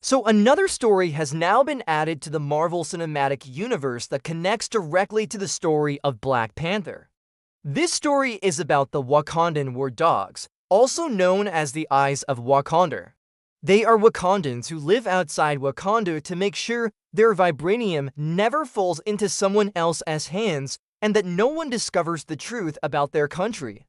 So another story has now been added to the Marvel Cinematic Universe that connects directly to the story of Black Panther. This story is about the Wakandan War Dogs, also known as the Eyes of Wakanda. They are Wakandans who live outside Wakanda to make sure their Vibranium never falls into someone else's hands and that no one discovers the truth about their country.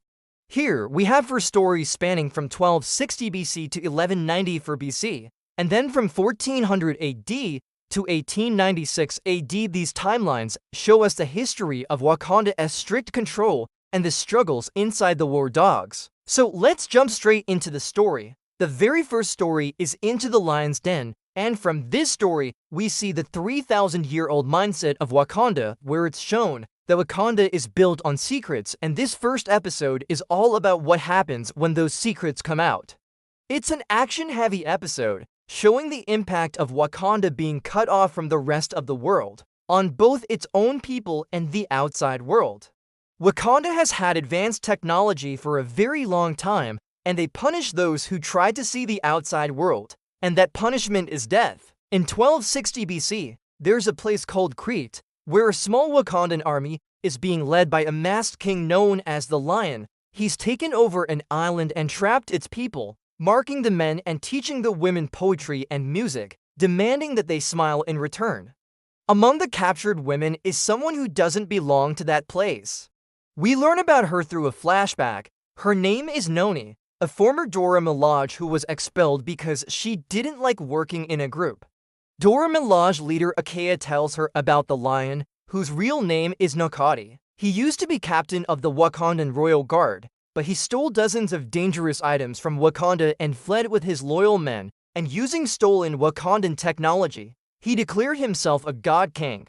Here, we have four stories spanning from 1260 BC to 1194 BC, and then from 1400 AD to 1896 AD. These timelines show us the history of Wakanda's strict control and the struggles inside the War Dogs. So let's jump straight into the story. The very first story is Into the Lion's Den, and from this story, we see the 3,000-year-old mindset of Wakanda, where it's shown that Wakanda is built on secrets, and this first episode is all about what happens when those secrets come out. It's an action-heavy episode, showing the impact of Wakanda being cut off from the rest of the world, on both its own people and the outside world. Wakanda has had advanced technology for a very long time, and they punish those who try to see the outside world, and that punishment is death. In 1260 BC, there's a place called Crete, where a small Wakandan army is being led by a masked king known as the Lion. He's taken over an island and trapped its people, marking the men and teaching the women poetry and music, demanding that they smile in return. Among the captured women is someone who doesn't belong to that place. We learn about her through a flashback. Her name is Noni, a former Dora Milaje who was expelled because she didn't like working in a group. Dora Milaje leader Akea tells her about the Lion, whose real name is Nokati. He used to be captain of the Wakandan Royal Guard, but he stole dozens of dangerous items from Wakanda and fled with his loyal men, and using stolen Wakandan technology, he declared himself a god king.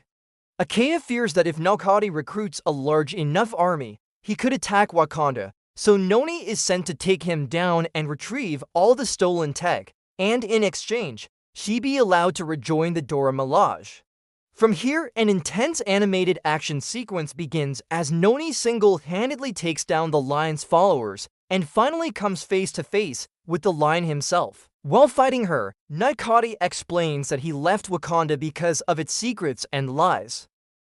Akea fears that if Nokati recruits a large enough army, he could attack Wakanda, so Noni is sent to take him down and retrieve all the stolen tech, and in exchange, she be allowed to rejoin the Dora Milaje. From here, an intense animated action sequence begins as Noni single-handedly takes down the Lion's followers and finally comes face to face with the Lion himself. While fighting her, Nokati explains that he left Wakanda because of its secrets and lies.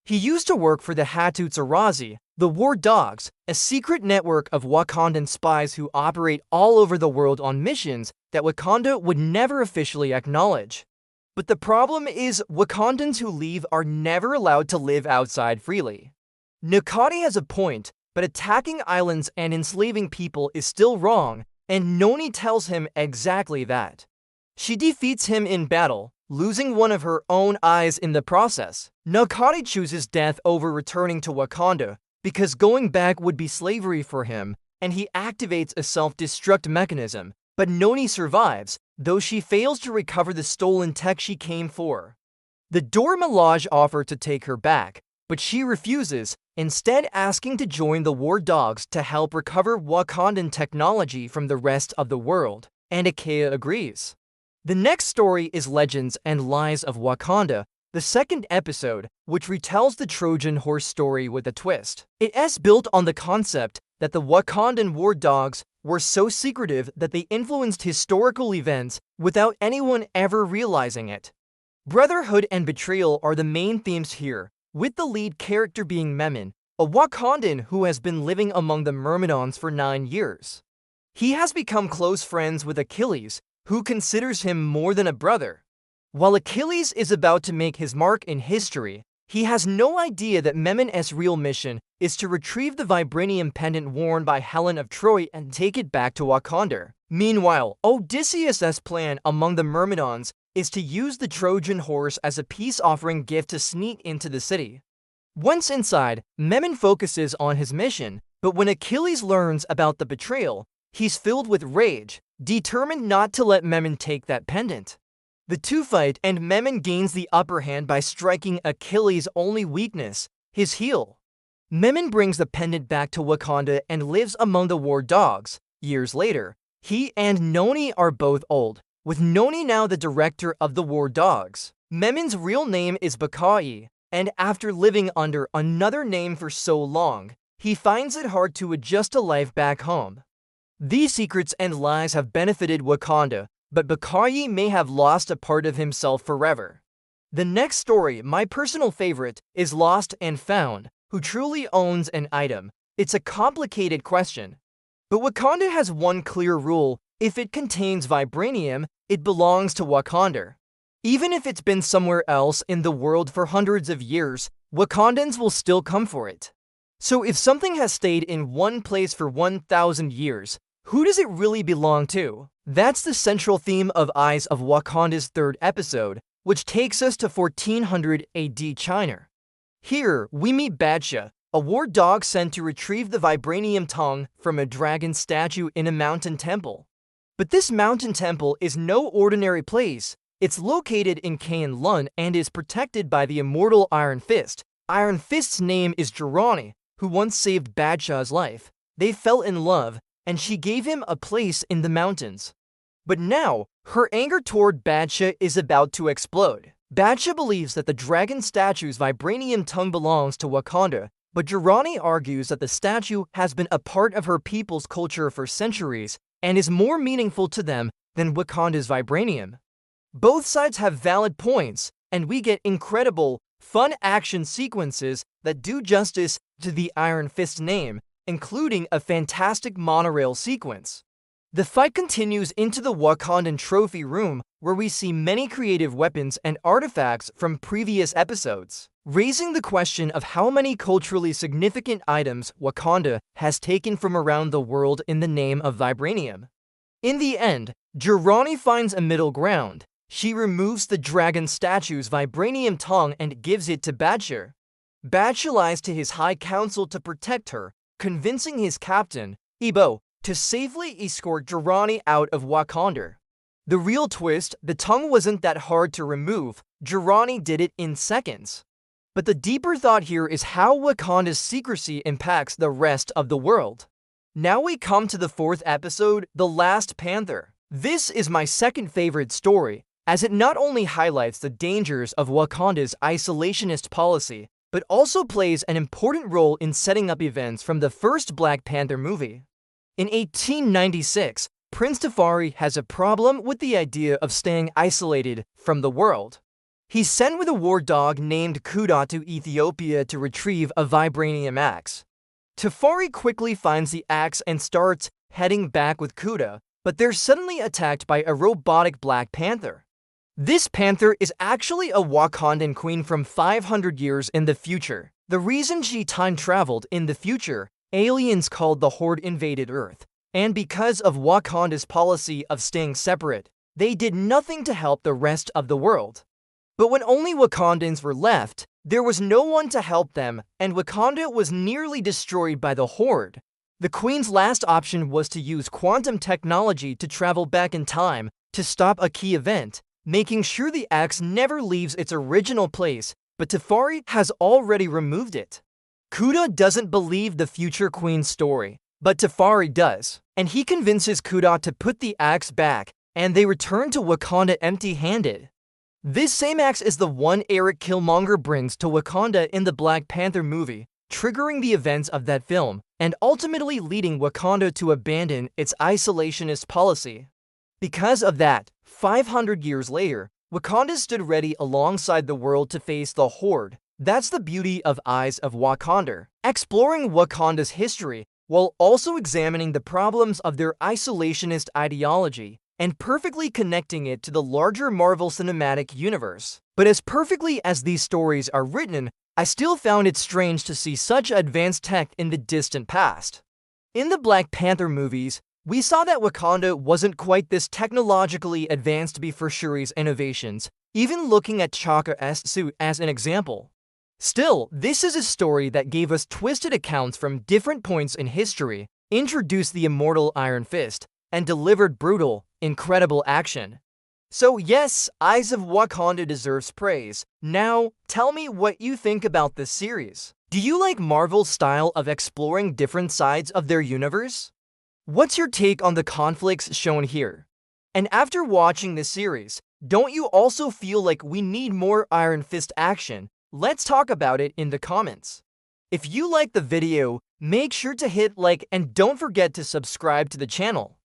He used to work for the Hattusarazi, the War Dogs, a secret network of Wakandan spies who operate all over the world on missions that Wakanda would never officially acknowledge. But the problem is Wakandans who leave are never allowed to live outside freely. Nokati has a point, but attacking islands and enslaving people is still wrong, and Noni tells him exactly that. She defeats him in battle, losing one of her own eyes in the process. Nokati chooses death over returning to Wakanda because going back would be slavery for him, and he activates a self-destruct mechanism, but Noni survives, though she fails to recover the stolen tech she came for. The Dora Milaje offer to take her back, but she refuses, instead asking to join the War Dogs to help recover Wakandan technology from the rest of the world, and Akea agrees. The next story is Legends and Lies of Wakanda, the second episode, which retells the Trojan Horse story with a twist. It is built on the concept that the Wakandan War Dogs were so secretive that they influenced historical events without anyone ever realizing it. Brotherhood and betrayal are the main themes here, with the lead character being Memon, a Wakandan who has been living among the Myrmidons for 9 years. He has become close friends with Achilles, who considers him more than a brother. While Achilles is about to make his mark in history, he has no idea that Memon's real mission is to retrieve the Vibranium pendant worn by Helen of Troy and take it back to Wakanda. Meanwhile, Odysseus' plan among the Myrmidons is to use the Trojan Horse as a peace-offering gift to sneak into the city. Once inside, Memon focuses on his mission, but when Achilles learns about the betrayal, he's filled with rage, determined not to let Memon take that pendant. The two fight, and Memon gains the upper hand by striking Achilles' only weakness, his heel. Memon brings the pendant back to Wakanda and lives among the War Dogs. Years later, he and Noni are both old, with Noni now the director of the War Dogs. Memon's real name is Bakai, and after living under another name for so long, he finds it hard to adjust to life back home. These secrets and lies have benefited Wakanda, but Bakayi may have lost a part of himself forever. The next story, my personal favorite, is Lost and Found. Who truly owns an item? It's a complicated question. But Wakanda has one clear rule: if it contains vibranium, it belongs to Wakanda. Even if it's been somewhere else in the world for hundreds of years, Wakandans will still come for it. So if something has stayed in one place for 1,000 years, who does it really belong to? That's the central theme of Eyes of Wakanda's third episode, which takes us to 1400 AD China. Here, we meet Badsha, a war dog sent to retrieve the vibranium tongue from a dragon statue in a mountain temple. But this mountain temple is no ordinary place. It's located in Lun and is protected by the Immortal Iron Fist. Iron Fist's name is Jirani, who once saved Badsha's life. They fell in love, and she gave him a place in the mountains. But now, her anger toward Badsha is about to explode. Badsha believes that the dragon statue's vibranium tongue belongs to Wakanda, but Jirani argues that the statue has been a part of her people's culture for centuries and is more meaningful to them than Wakanda's vibranium. Both sides have valid points, and we get incredible, fun action sequences that do justice to the Iron Fist name, including a fantastic monorail sequence. The fight continues into the Wakandan trophy room, where we see many creative weapons and artifacts from previous episodes, raising the question of how many culturally significant items Wakanda has taken from around the world in the name of vibranium. In the end, Jirani finds a middle ground. She removes the dragon statue's vibranium tongue and gives it to Badsha. Badsha lies to his high council to protect her, convincing his captain, Ibo, to safely escort Jirani out of Wakanda. The real twist: the tongue wasn't that hard to remove. Jirani did it in seconds. But the deeper thought here is how Wakanda's secrecy impacts the rest of the world. Now we come to the fourth episode, The Last Panther. This is my second favorite story, as it not only highlights the dangers of Wakanda's isolationist policy, but also plays an important role in setting up events from the first Black Panther movie. In 1896, Prince Tafari has a problem with the idea of staying isolated from the world. He's sent with a war dog named Kuda to Ethiopia to retrieve a vibranium axe. Tafari quickly finds the axe and starts heading back with Kuda, but they're suddenly attacked by a robotic Black Panther. This panther is actually a Wakandan queen from 500 years in the future. The reason she time-traveled in the future: aliens called the Horde invaded Earth, and because of Wakanda's policy of staying separate, they did nothing to help the rest of the world. But when only Wakandans were left, there was no one to help them, and Wakanda was nearly destroyed by the Horde. The Queen's last option was to use quantum technology to travel back in time to stop a key event, making sure the axe never leaves its original place, but Tafari has already removed it. Kuda doesn't believe the future Queen's story, but Tafari does, and he convinces Kuda to put the axe back, and they return to Wakanda empty-handed. This same axe is the one Erik Killmonger brings to Wakanda in the Black Panther movie, triggering the events of that film, and ultimately leading Wakanda to abandon its isolationist policy. Because of that, 500 years later, Wakanda stood ready alongside the world to face the Horde. That's the beauty of Eyes of Wakanda, exploring Wakanda's history while also examining the problems of their isolationist ideology and perfectly connecting it to the larger Marvel Cinematic Universe. But as perfectly as these stories are written, I still found it strange to see such advanced tech in the distant past. In the Black Panther movies, we saw that Wakanda wasn't quite this technologically advanced before Shuri's innovations, even looking at T'Chaka's suit as an example. Still, this is a story that gave us twisted accounts from different points in history, introduced the Immortal Iron Fist, and delivered brutal, incredible action. So yes, Eyes of Wakanda deserves praise. Now, tell me what you think about this series. Do you like Marvel's style of exploring different sides of their universe? What's your take on the conflicts shown here? And after watching this series, don't you also feel like we need more Iron Fist action? Let's talk about it in the comments. If you liked the video, make sure to hit like and don't forget to subscribe to the channel.